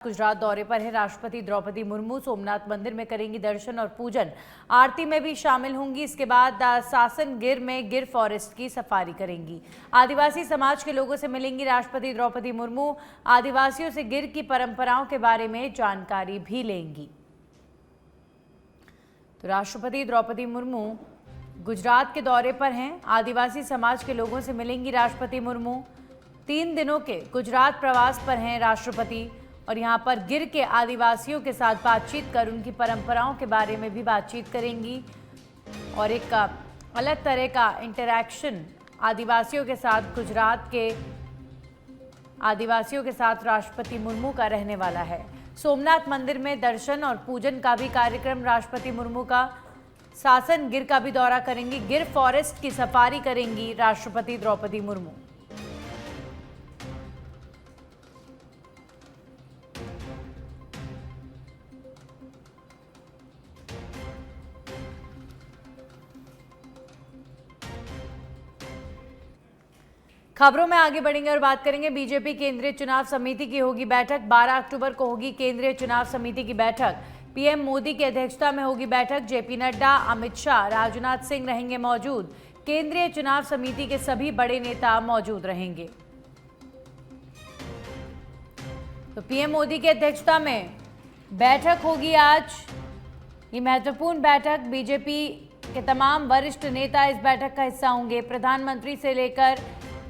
गुजरात दौरे पर है राष्ट्रपति द्रौपदी मुर्मू। सोमनाथ मंदिर में करेंगी दर्शन और पूजन, आरती में भी शामिल होंगी। इसके बाद सासन गिर में गिर फॉरेस्ट की सफारी करेंगी। आदिवासी समाज के लोगों से मिलेंगी राष्ट्रपति द्रौपदी मुर्मू। आदिवासियों से गिर की परंपराओं के बारे में जानकारी भी लेंगी। तो राष्ट्रपति द्रौपदी मुर्मू गुजरात के दौरे पर हैं। आदिवासी समाज के लोगों से मिलेंगी राष्ट्रपति मुर्मू। 3 दिनों के गुजरात प्रवास पर हैं राष्ट्रपति और यहां पर गिर के आदिवासियों के साथ बातचीत कर उनकी परंपराओं के बारे में भी बातचीत करेंगी और एक अलग तरह का इंटरैक्शन आदिवासियों के साथ, गुजरात के आदिवासियों के साथ राष्ट्रपति मुर्मू का रहने वाला है। सोमनाथ मंदिर में दर्शन और पूजन का भी कार्यक्रम राष्ट्रपति मुर्मू का। सासन गिर का भी दौरा करेंगी। गिर फॉरेस्ट की सफारी करेंगी राष्ट्रपति द्रौपदी मुर्मू। खबरों में आगे बढ़ेंगे और बात करेंगे बीजेपी केंद्रीय चुनाव समिति की होगी बैठक। 12 अक्टूबर को होगी केंद्रीय चुनाव समिति की बैठक। पीएम मोदी की अध्यक्षता में होगी बैठक। जेपी नड्डा, अमित शाह, राजनाथ सिंह रहेंगे मौजूद। केंद्रीय चुनाव समिति के सभी बड़े नेता मौजूद रहेंगे। तो पीएम मोदी की अध्यक्षता में बैठक होगी आज। ये महत्वपूर्ण बैठक, बीजेपी के तमाम वरिष्ठ नेता इस बैठक का हिस्सा होंगे। प्रधानमंत्री से लेकर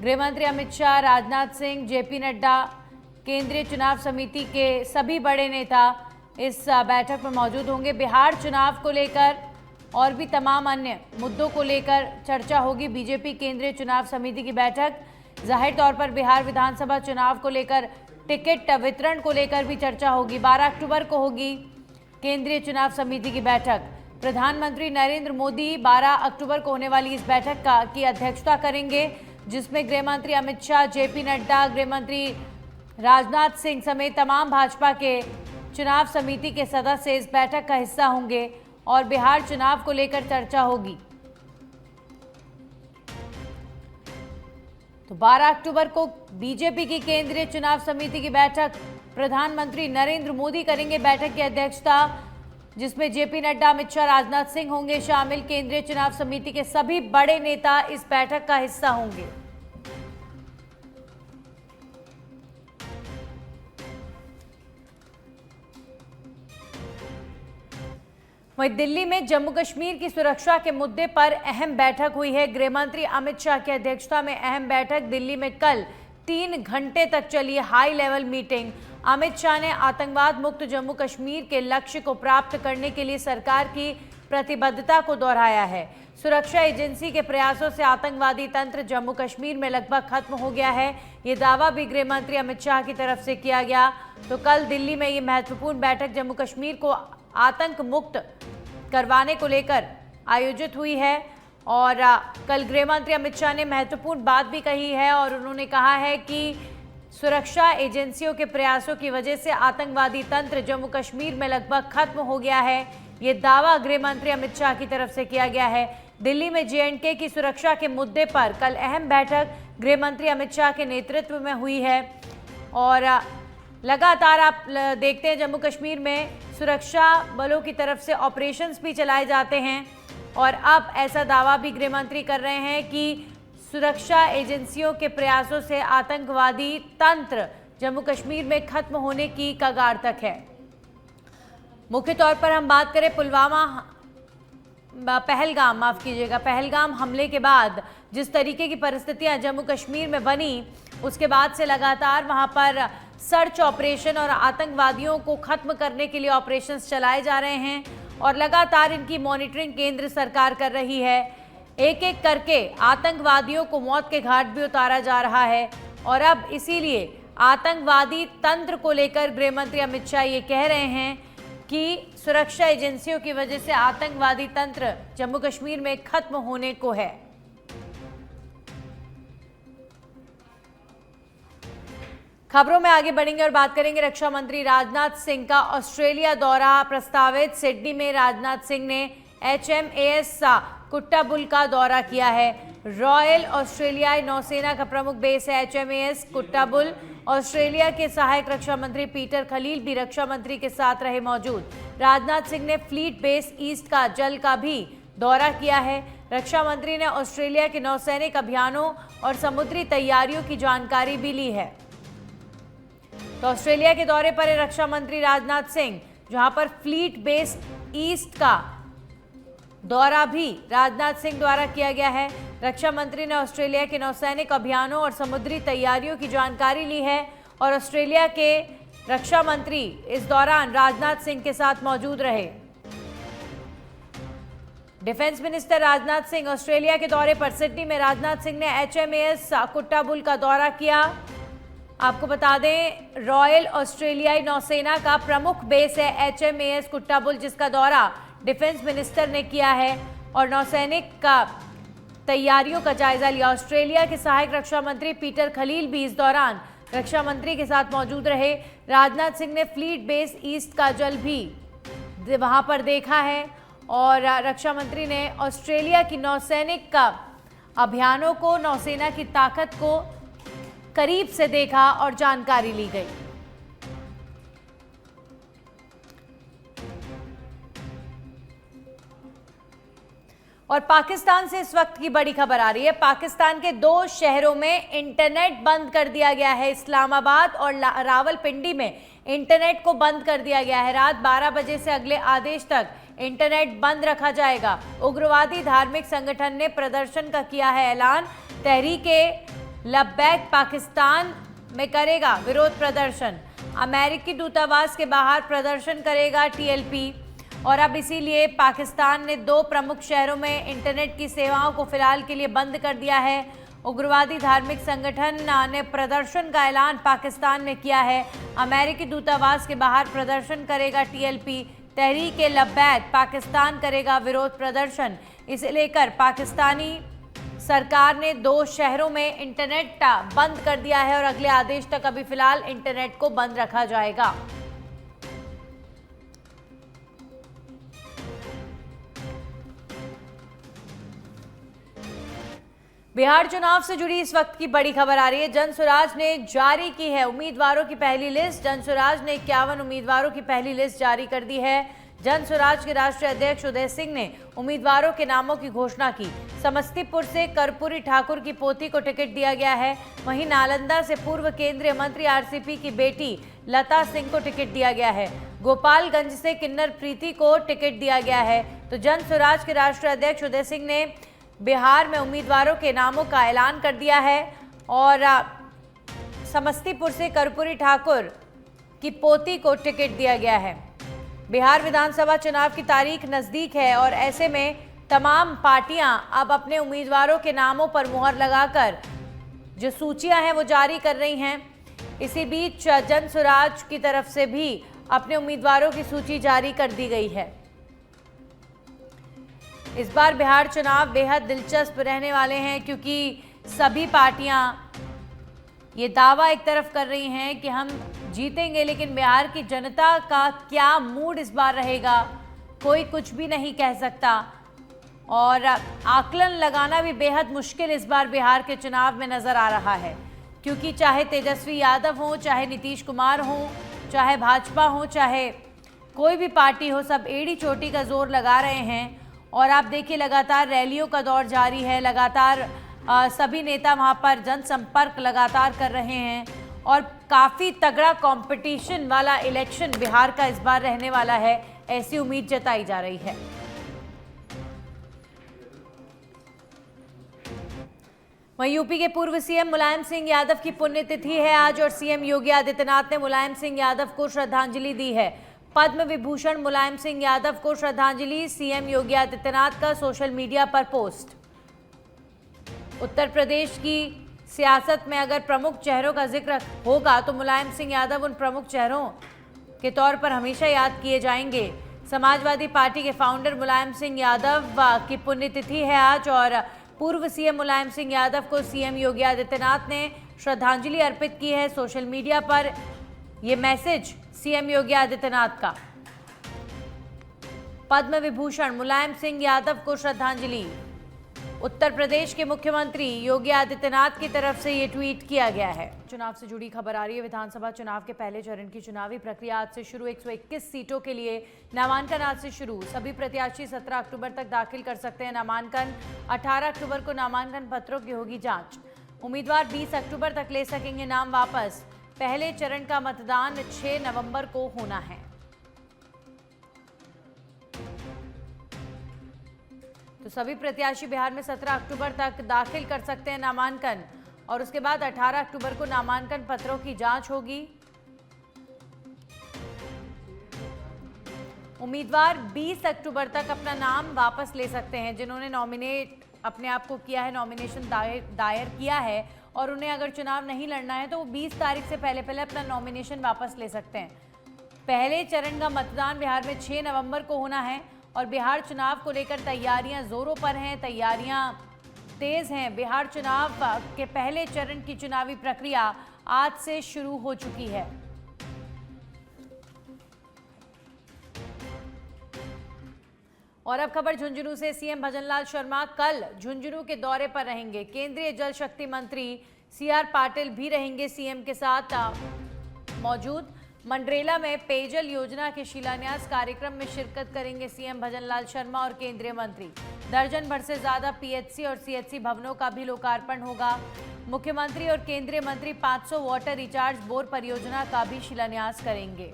गृहमंत्री अमित शाह, राजनाथ सिंह, जेपी नड्डा, केंद्रीय चुनाव समिति के सभी बड़े नेता इस बैठक में मौजूद होंगे। बिहार चुनाव को लेकर और भी तमाम अन्य मुद्दों को लेकर चर्चा होगी। बीजेपी केंद्रीय चुनाव समिति की बैठक, जाहिर तौर पर बिहार विधानसभा चुनाव को लेकर टिकट वितरण को लेकर भी चर्चा होगी। 12 अक्टूबर को होगी केंद्रीय चुनाव समिति की बैठक। प्रधानमंत्री नरेंद्र मोदी 12 अक्टूबर को होने वाली इस बैठक की अध्यक्षता करेंगे, जिसमें गृहमंत्री अमित शाह, जेपी नड्डा, गृहमंत्री राजनाथ सिंह समेत तमाम भाजपा के चुनाव समिति के सदस्य इस बैठक का हिस्सा होंगे और बिहार चुनाव को लेकर चर्चा होगी। तो 12 अक्टूबर को बीजेपी की केंद्रीय चुनाव समिति की बैठक, प्रधानमंत्री नरेंद्र मोदी करेंगे बैठक की अध्यक्षता, जिसमें जेपी नड्डा, अमित शाह, राजनाथ सिंह होंगे शामिल। केंद्रीय चुनाव समिति के सभी बड़े नेता इस बैठक का हिस्सा होंगे। वहीं दिल्ली में जम्मू कश्मीर की सुरक्षा के मुद्दे पर अहम बैठक हुई है। गृहमंत्री अमित शाह की अध्यक्षता में अहम बैठक। दिल्ली में कल 3 घंटे तक चली high level meeting. Amit Shah ने आतंकवाद मुक्त जम्मू कश्मीर के लक्ष्य को प्राप्त करने के लिए सरकार की प्रतिबद्धता को दोहराया है। सुरक्षा एजेंसी के प्रयासों से आतंकवादी तंत्र जम्मू कश्मीर में लगभग खत्म हो गया है, ये दावा भी गृहमंत्री अमित शाह की तरफ से किया गया। तो कल दिल्ली में ये महत्वपूर्ण बैठक जम्मू कश्मीर को आतंक मुक्त करवाने को लेकर आयोजित हुई है और कल गृहमंत्री अमित शाह ने महत्वपूर्ण बात भी कही है और उन्होंने कहा है कि सुरक्षा एजेंसियों के प्रयासों की वजह से आतंकवादी तंत्र जम्मू कश्मीर में लगभग खत्म हो गया है। ये दावा गृहमंत्री अमित शाह की तरफ से किया गया है। दिल्ली में J&K की सुरक्षा के मुद्दे पर कल अहम बैठक गृहमंत्री अमित शाह के नेतृत्व में हुई है और लगातार आप देखते हैं जम्मू कश्मीर में सुरक्षा बलों की तरफ से ऑपरेशंस भी चलाए जाते हैं और अब ऐसा दावा भी गृहमंत्री कर रहे हैं कि सुरक्षा एजेंसियों के प्रयासों से आतंकवादी तंत्र जम्मू कश्मीर में खत्म होने की कगार तक है। मुख्य तौर पर हम बात करें पहलगाम हमले के बाद जिस तरीके की परिस्थितियां जम्मू कश्मीर में बनी, उसके बाद से लगातार वहां पर सर्च ऑपरेशन और आतंकवादियों को खत्म करने के लिए ऑपरेशंस चलाए जा रहे हैं और लगातार इनकी मॉनिटरिंग केंद्र सरकार कर रही है। एक एक करके आतंकवादियों को मौत के घाट भी उतारा जा रहा है और अब इसीलिए आतंकवादी तंत्र को लेकर गृहमंत्री अमित शाह ये कह रहे हैं कि सुरक्षा एजेंसियों की वजह से आतंकवादी तंत्र जम्मू कश्मीर में खत्म होने को है। खबरों में आगे बढ़ेंगे और बात करेंगे रक्षा मंत्री राजनाथ सिंह का ऑस्ट्रेलिया दौरा प्रस्तावित। सिडनी में राजनाथ सिंह ने HMAS कुट्टाबुल का दौरा किया है। रॉयल ऑस्ट्रेलियाई नौसेना का प्रमुख बेस है HMAS कुट्टाबुल ऑस्ट्रेलिया के सहायक रक्षा मंत्री पीटर खलील भी रक्षा मंत्री के साथ रहे मौजूद। राजनाथ सिंह ने फ्लीट बेस ईस्ट का जल का भी दौरा किया है। रक्षा मंत्री ने ऑस्ट्रेलिया के नौसैनिक अभियानों और समुद्री तैयारियों की जानकारी भी ली है। तो ऑस्ट्रेलिया के दौरे पर है रक्षा मंत्री राजनाथ सिंह, जहां पर फ्लीट बेस ईस्ट का दौरा भी राजनाथ सिंह द्वारा किया गया है। रक्षा मंत्री ने ऑस्ट्रेलिया के नौसैनिक अभियानों और समुद्री तैयारियों की जानकारी ली है और ऑस्ट्रेलिया के रक्षा मंत्री इस दौरान राजनाथ सिंह के साथ मौजूद रहे। Defence minister Rajnath Singh Australia के दौरे पर सिडनी में राजनाथ सिंह ने HMAS कुट्टाबुल का दौरा किया। आपको बता दें, रॉयल ऑस्ट्रेलियाई नौसेना का प्रमुख बेस है HMAS कुट्टाबुल, जिसका दौरा डिफेंस मिनिस्टर ने किया है और नौसैनिक का तैयारियों का जायजा लिया। ऑस्ट्रेलिया के सहायक रक्षा मंत्री पीटर खलील भी इस दौरान रक्षा मंत्री के साथ मौजूद रहे। राजनाथ सिंह ने फ्लीट बेस ईस्ट का जल भी वहां पर देखा है और रक्षा मंत्री ने ऑस्ट्रेलिया की नौसैनिक का अभियानों को, नौसेना की ताकत को करीब से देखा और जानकारी ली गई। और पाकिस्तान से इस वक्त की बड़ी खबर आ रही है। पाकिस्तान के 2 शहरों में इंटरनेट बंद कर दिया गया है। इस्लामाबाद और रावलपिंडी में इंटरनेट को बंद कर दिया गया है। रात 12 बजे से अगले आदेश तक इंटरनेट बंद रखा जाएगा। उग्रवादी धार्मिक संगठन ने प्रदर्शन का किया है ऐलान। तहरीके लब्बैक पाकिस्तान में करेगा विरोध प्रदर्शन। अमेरिकी दूतावास के बाहर प्रदर्शन करेगा TLP। और अब इसीलिए पाकिस्तान ने 2 प्रमुख शहरों में इंटरनेट की सेवाओं को फिलहाल के लिए बंद कर दिया है। उग्रवादी धार्मिक संगठन ने प्रदर्शन का ऐलान पाकिस्तान में किया है। अमेरिकी दूतावास के बाहर प्रदर्शन करेगा TLP। तहरीक लब्बैक पाकिस्तान करेगा विरोध प्रदर्शन। इसे लेकर पाकिस्तानी सरकार ने 2 शहरों में इंटरनेट बंद कर दिया है और अगले आदेश तक अभी फिलहाल इंटरनेट को बंद रखा जाएगा। बिहार चुनाव से जुड़ी इस वक्त की बड़ी खबर आ रही है। जनसुराज ने जारी की है उम्मीदवारों की पहली लिस्ट। जनसुराज ने 51 उम्मीदवारों की पहली लिस्ट जारी कर दी है। जनसुराज के राष्ट्रीय अध्यक्ष उदय सिंह ने उम्मीदवारों के नामों की घोषणा की। समस्तीपुर से कर्पूरी ठाकुर की पोती को टिकट दिया गया है। वहीं नालंदा से पूर्व केंद्रीय मंत्री RCP की बेटी लता सिंह को टिकट दिया गया है। गोपालगंज से किन्नर प्रीति को टिकट दिया गया है। तो जनसुराज के राष्ट्रीय अध्यक्ष उदय सिंह ने बिहार में उम्मीदवारों के नामों का ऐलान कर दिया है और समस्तीपुर से कर्पूरी ठाकुर की पोती को टिकट दिया गया है। बिहार विधानसभा चुनाव की तारीख नज़दीक है और ऐसे में तमाम पार्टियां अब अपने उम्मीदवारों के नामों पर मुहर लगाकर जो सूचियां हैं वो जारी कर रही हैं। इसी बीच जनसुराज की तरफ से भी अपने उम्मीदवारों की सूची जारी कर दी गई है। इस बार बिहार चुनाव बेहद दिलचस्प रहने वाले हैं क्योंकि सभी पार्टियां ये दावा एक तरफ कर रही हैं कि हम जीतेंगे, लेकिन बिहार की जनता का क्या मूड इस बार रहेगा कोई कुछ भी नहीं कह सकता और आकलन लगाना भी बेहद मुश्किल इस बार बिहार के चुनाव में नज़र आ रहा है। क्योंकि चाहे तेजस्वी यादव हो, चाहे नीतीश कुमार हो, चाहे भाजपा हो, चाहे कोई भी पार्टी हो, सब एड़ी चोटी का जोर लगा रहे हैं। और आप देखिए लगातार रैलियों का दौर जारी है, लगातार सभी नेता वहां पर जनसंपर्क लगातार कर रहे हैं और काफ़ी तगड़ा कंपटीशन वाला इलेक्शन बिहार का इस बार रहने वाला है, ऐसी उम्मीद जताई जा रही है। वहीं यूपी के पूर्व CM मुलायम सिंह यादव की पुण्यतिथि है आज और CM योगी आदित्यनाथ ने मुलायम सिंह यादव को श्रद्धांजलि दी है। पद्म विभूषण मुलायम सिंह यादव को श्रद्धांजलि, CM योगी आदित्यनाथ का सोशल मीडिया पर पोस्ट। उत्तर प्रदेश की सियासत में अगर प्रमुख चेहरों का जिक्र होगा तो मुलायम सिंह यादव उन प्रमुख चेहरों के तौर पर हमेशा याद किए जाएंगे। समाजवादी पार्टी के फाउंडर मुलायम सिंह यादव की पुण्यतिथि है आज और पूर्व CM मुलायम सिंह यादव को CM योगी आदित्यनाथ ने श्रद्धांजलि अर्पित की है। सोशल मीडिया पर यह मैसेज CM योगी आदित्यनाथ का। पद्म विभूषण मुलायम सिंह यादव को श्रद्धांजलि। उत्तर प्रदेश के मुख्यमंत्री योगी आदित्यनाथ की तरफ से ये ट्वीट किया गया है। चुनाव से जुड़ी खबर आ रही है। विधानसभा चुनाव के पहले चरण की चुनावी प्रक्रिया आज से शुरू। 121 सीटों के लिए नामांकन आज से शुरू। सभी प्रत्याशी 17 अक्टूबर तक दाखिल कर सकते हैं नामांकन। 18 अक्टूबर को नामांकन पत्रों की होगी जांच। उम्मीदवार 20 अक्टूबर तक ले सकेंगे नाम वापस। पहले चरण का मतदान 6 नवंबर को होना है। तो सभी प्रत्याशी बिहार में 17 अक्टूबर तक दाखिल कर सकते हैं नामांकन और उसके बाद 18 अक्टूबर को नामांकन पत्रों की जांच होगी। उम्मीदवार 20 अक्टूबर तक अपना नाम वापस ले सकते हैं। जिन्होंने नॉमिनेट अपने आप को किया है, नॉमिनेशन दायर किया है और उन्हें अगर चुनाव नहीं लड़ना है तो वो 20 तारीख से पहले अपना नॉमिनेशन वापस ले सकते हैं। पहले चरण का मतदान बिहार में 6 नवंबर को होना है और बिहार चुनाव को लेकर तैयारियां जोरों पर हैं, तैयारियां तेज हैं। बिहार चुनाव के पहले चरण की चुनावी प्रक्रिया आज से शुरू हो चुकी है। और अब खबर झुंझुनू से। सीएम भजनलाल शर्मा कल झुंझुनू के दौरे पर रहेंगे। केंद्रीय जल शक्ति मंत्री सीआर पाटिल भी रहेंगे सीएम के साथ मौजूद। मंडरेला में पेयजल योजना के शिलान्यास कार्यक्रम में शिरकत करेंगे सीएम भजनलाल शर्मा और केंद्रीय मंत्री। दर्जन भर से ज्यादा पीएचसी और सीएचसी भवनों का भी लोकार्पण होगा। मुख्यमंत्री और केंद्रीय मंत्री 500 वाटर रिचार्ज बोर परियोजना का भी शिलान्यास करेंगे।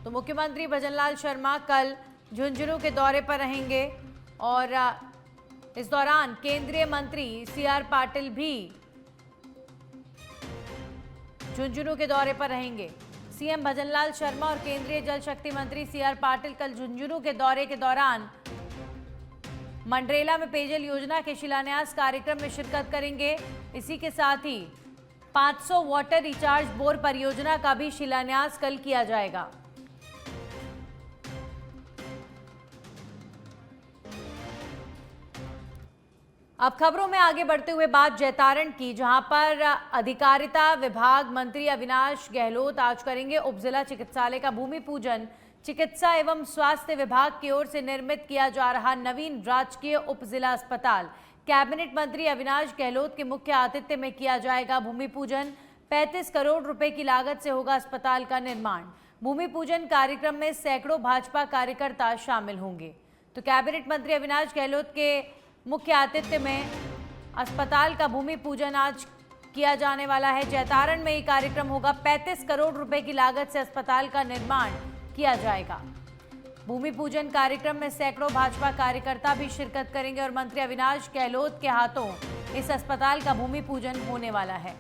तो मुख्यमंत्री भजनलाल शर्मा कल झुंझुनू के दौरे पर रहेंगे और इस दौरान केंद्रीय मंत्री सीआर पाटिल भी झुंझुनू के दौरे पर रहेंगे। सीएम भजनलाल शर्मा और केंद्रीय जल शक्ति मंत्री सीआर पाटिल कल झुंझुनू के दौरे के दौरान मंडरेला में पेयजल योजना के शिलान्यास कार्यक्रम में शिरकत करेंगे। इसी के साथ ही 500 वाटर रिचार्ज बोर परियोजना का भी शिलान्यास कल किया जाएगा। अब खबरों में आगे बढ़ते हुए बात जैतारण की, जहां पर अधिकारिता विभाग मंत्री अविनाश गहलोत आज करेंगे उप जिला चिकित्सालय का भूमि पूजन। चिकित्सा एवं स्वास्थ्य विभाग की ओर से निर्मित किया जा रहा नवीन राजकीय उप जिला अस्पताल कैबिनेट मंत्री अविनाश गहलोत के मुख्य आतिथ्य में किया जाएगा भूमि पूजन। 35 करोड़ रुपए की लागत से होगा अस्पताल का निर्माण। भूमि पूजन कार्यक्रम में सैकड़ों भाजपा कार्यकर्ता शामिल होंगे। तो कैबिनेट मंत्री अविनाश गहलोत के मुख्य आतिथ्य में अस्पताल का भूमि पूजन आज किया जाने वाला है। जैतारण में ये कार्यक्रम होगा। 35 करोड़ रुपए की लागत से अस्पताल का निर्माण किया जाएगा। भूमि पूजन कार्यक्रम में सैकड़ों भाजपा कार्यकर्ता भी शिरकत करेंगे और मंत्री अविनाश गहलोत के हाथों इस अस्पताल का भूमि पूजन होने वाला है।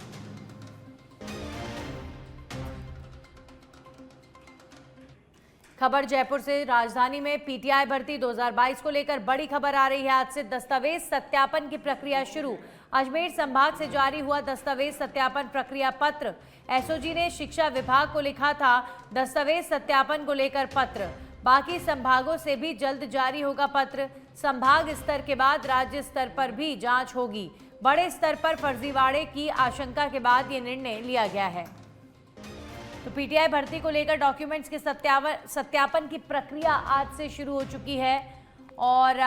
खबर जयपुर से। राजधानी में पीटीआई भर्ती 2022 को लेकर बड़ी खबर आ रही है। आज से दस्तावेज सत्यापन की प्रक्रिया शुरू। अजमेर संभाग से जारी हुआ दस्तावेज सत्यापन प्रक्रिया पत्र। एसओजी ने शिक्षा विभाग को लिखा था दस्तावेज सत्यापन को लेकर पत्र। बाकी संभागों से भी जल्द जारी होगा पत्र। संभाग स्तर के बाद राज्य स्तर पर भी जांच होगी। बड़े स्तर पर फर्जीवाड़े की आशंका के बाद ये निर्णय लिया गया है। तो पीटीआई भर्ती को लेकर डॉक्यूमेंट्स के सत्यापन की प्रक्रिया आज से शुरू हो चुकी है और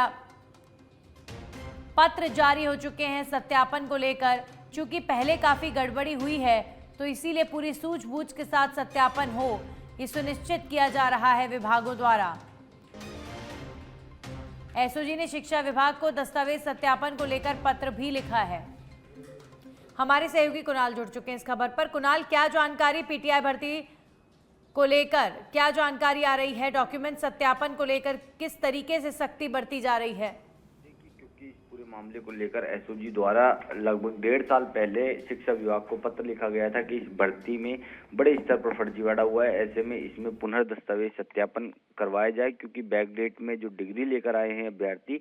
पत्र जारी हो चुके हैं सत्यापन को लेकर। चूंकि पहले काफी गड़बड़ी हुई है तो इसीलिए पूरी सूझबूझ के साथ सत्यापन हो, ये सुनिश्चित किया जा रहा है विभागों द्वारा। एसओजी ने शिक्षा विभाग को दस्तावेज सत्यापन को लेकर पत्र भी लिखा है। हमारे सहयोगी कुणाल जुड़ चुके हैं इस खबर पर। कुणाल, क्या जानकारी पीटीआई भर्ती को लेकर, क्या जानकारी आ रही है? डॉक्यूमेंट सत्यापन को लेकर किस तरीके से सख्ती बरती जा रही है? क्योंकि इस पूरे मामले को लेकर एसओजी द्वारा लगभग 1.5 साल पहले शिक्षा विभाग को पत्र लिखा गया था कि इस भर्ती में बड़े स्तर पर फर्जीवाड़ा हुआ है। ऐसे में इसमें पुनः दस्तावेज सत्यापन करवाया जाए, क्योंकि बैकडेट में जो डिग्री लेकर आए हैं अभ्यर्थी,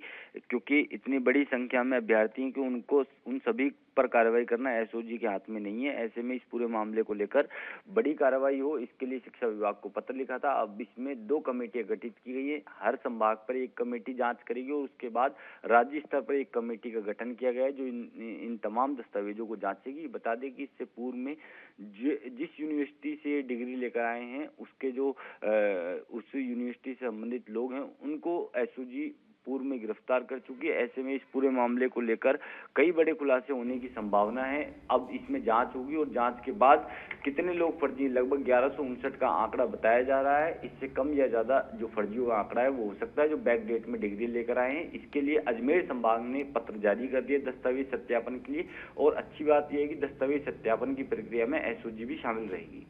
क्योंकि इतनी बड़ी संख्या में अभ्यर्थी हैं कि उनको उन सभी पर कार्रवाई करना एसओजी के हाथ में नहीं है। ऐसे में इस पूरे मामले को लेकर बड़ी कार्रवाई हो, इसके लिए शिक्षा विभाग को पत्र लिखा था। अब इसमें 2 कमेटियां गठित की गई है। हर संभाग पर एक कमेटी जांच करेगी और उसके बाद राज्य स्तर पर एक कमेटी का गठन किया गया है जो इन तमाम दस्तावेजों को जांचेगी। बता दें कि इससे पूर्व में जिस यूनिवर्सिटी से डिग्री लेकर आए हैं उसके जो उस यूनिवर्सिटी यूनिवर्सिटी से संबंधित लोग हैं उनको एसओजी पूर्व में गिरफ्तार कर चुकी है। ऐसे में इस पूरे मामले को लेकर कई बड़े खुलासे होने की संभावना है। अब इसमें जांच होगी और जांच के बाद कितने लोग फर्जी, लगभग 1159 का आंकड़ा बताया जा रहा है। इससे कम या ज्यादा जो फर्जियों का आंकड़ा है वो हो सकता है जो बैक डेट में डिग्री लेकर आए हैं। इसके लिए अजमेर संभाग ने पत्र जारी कर दिए दस्तावेज सत्यापन के लिए। और अच्छी बात यह है कि दस्तावेज सत्यापन की प्रक्रिया में एसओजी भी शामिल रहेगी।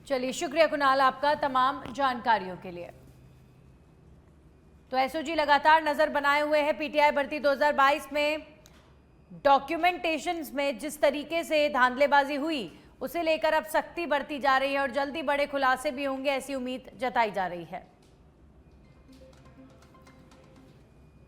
चलिए, शुक्रिया कुणाल आपका तमाम जानकारियों के लिए। तो एसओजी लगातार नजर बनाए हुए है पीटीआई भर्ती 2022 में डॉक्यूमेंटेशन में जिस तरीके से धांधलेबाजी हुई उसे लेकर अब सख्ती बरती जा रही है और जल्दी बड़े खुलासे भी होंगे, ऐसी उम्मीद जताई जा रही है।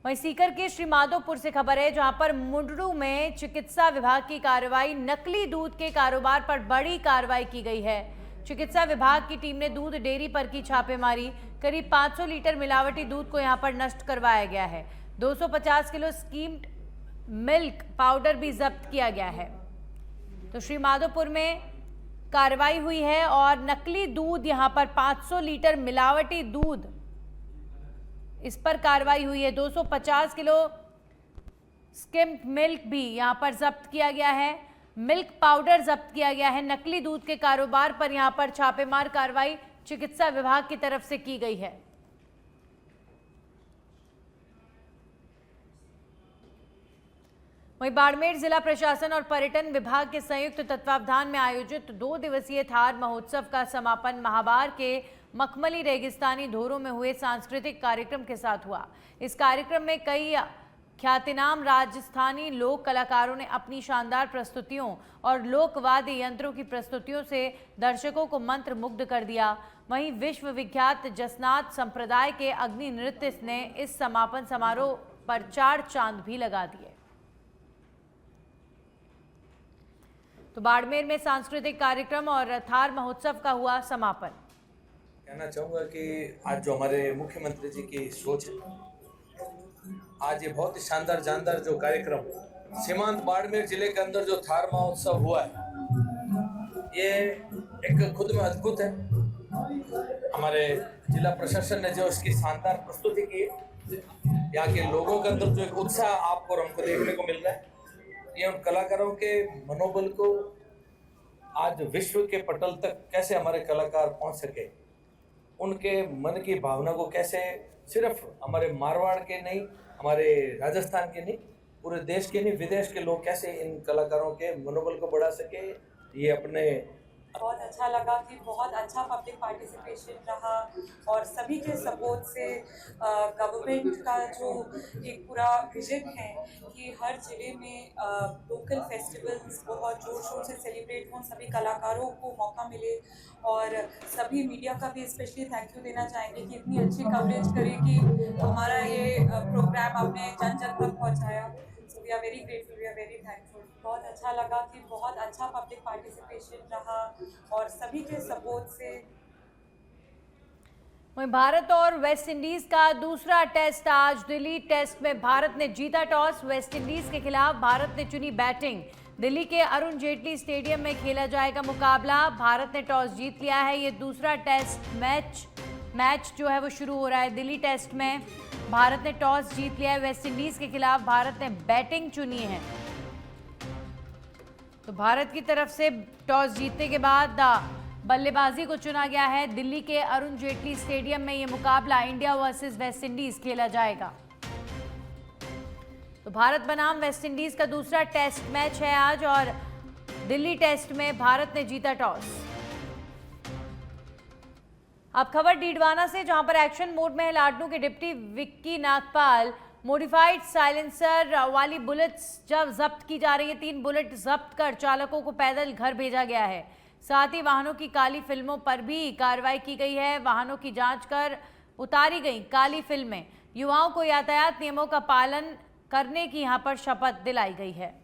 वहीं सीकर के श्रीमाधोपुर से खबर है जहां पर मुंडरू में चिकित्सा विभाग की कार्रवाई, नकली दूध के कारोबार पर बड़ी कार्रवाई की गई है। चिकित्सा विभाग की टीम ने दूध डेयरी पर की छापेमारी, करीब 500 लीटर मिलावटी दूध को यहां पर नष्ट करवाया गया है। 250 किलो स्कीम्ड मिल्क पाउडर भी जब्त किया गया है। तो श्रीमाधोपुर में कार्रवाई हुई है और नकली दूध यहां पर 500 लीटर मिलावटी दूध, इस पर कार्रवाई हुई है। 250 किलो स्किम्ड मिल्क भी यहां पर जब्त किया गया है, मिल्क पाउडर जब्त किया गया है। नकली दूध के कारोबार पर यहां पर छापेमार कार्रवाई चिकित्सा विभाग की तरफ से की गई है। वहीं बाड़मेर जिला प्रशासन और पर्यटन विभाग के संयुक्त तत्वावधान में आयोजित 2 दिवसीय थार महोत्सव का समापन महाबार के मखमली रेगिस्तानी धोरों में हुए सांस्कृतिक कार्यक्रम के साथ हुआ। इस कार्यक्रम में कई ख्यातिनाम राजस्थानी लोक कलाकारों ने अपनी शानदार प्रस्तुतियों और लोकवाद्य यंत्रों की प्रस्तुतियों से दर्शकों को मंत्र मुग्ध कर दिया। वहीं विश्व विख्यात जसनात संप्रदाय के अग्नि नृत्य ने इस समापन समारोह पर 4 चांद भी लगा दिए। तो बाड़मेर में सांस्कृतिक कार्यक्रम और थार महोत्सव का हुआ समापन। कहना चाहूँगा कि आज जो हमारे मुख्यमंत्री जी की सोच है, आज ये बहुत ही शानदार जानदार जो कार्यक्रम सीमांत बाड़मेर जिले के अंदर जो थार महोत्सव हुआ है, ये एक खुद में अद्भुत है। हमारे जिला प्रशासन ने जो इसकी शानदार प्रस्तुति की, यहाँ के लोगों के अंदर जो एक उत्साह आपको और हमको देखने को मिल रहा है, ये उन कलाकारों के मनोबल को आज विश्व के पटल तक कैसे हमारे कलाकार पहुंच सके, उनके मन की भावना को कैसे सिर्फ हमारे मारवाड़ के नहीं, हमारे राजस्थान के नहीं, पूरे देश के नहीं, विदेश के लोग कैसे इन कलाकारों के मनोबल को बढ़ा सके, ये अपने बहुत अच्छा लगा कि बहुत अच्छा पब्लिक पार्टिसिपेशन रहा और सभी के सपोर्ट से गवर्नमेंट का जो एक पूरा विजन है कि हर ज़िले में लोकल फेस्टिवल्स बहुत जोर शोर से सेलिब्रेट हों, सभी कलाकारों को मौका मिले और सभी मीडिया का भी स्पेशली थैंक यू देना चाहेंगे कि इतनी अच्छी कवरेज करे कि हमारा ये प्रोग्राम आपने जन जन तक पहुँचाया। So we are very grateful, we are very thankful. बहुत अच्छा लगा कि बहुत अच्छा पब्लिक पार्टिसिपेशन रहा और सभी के सपोर्ट से। वहीं भारत और वेस्ट इंडीज का दूसरा टेस्ट आज दिल्ली टेस्ट में भारत ने जीता टॉस। वेस्ट इंडीज के खिलाफ भारत ने चुनी बैटिंग। दिल्ली के अरुण जेटली स्टेडियम में खेला जाएगा मुकाबला। भारत ने टॉस जीत लिया है। ये दूसरा टेस्ट मैच जो है वो शुरू हो रहा है। दिल्ली टेस्ट में भारत ने टॉस जीत लिया है। वेस्ट इंडीज के खिलाफ भारत ने बैटिंग चुनी है। तो भारत की तरफ से टॉस जीतने के बाद बल्लेबाजी को चुना गया है। दिल्ली के अरुण जेटली स्टेडियम में ये मुकाबला इंडिया वर्सेस वेस्ट इंडीज खेला जाएगा। तो भारत बनाम वेस्ट इंडीज का दूसरा टेस्ट मैच है आज और दिल्ली टेस्ट में भारत ने जीता टॉस। अब खबर डीडवाना से, जहां पर एक्शन मोड में है लाडनू के deputy Vicky Nagpal. Modified silencer वाली बुलेट्स जब जब्त की जा रही है। 3 बुलेट जब्त कर चालकों को पैदल घर भेजा गया है। साथ ही वाहनों की काली फिल्मों पर भी कार्रवाई की गई है। वाहनों की जांच कर उतारी गई काली फिल्में। युवाओं को यातायात नियमों का पालन करने की यहां पर शपथ दिलाई गई है।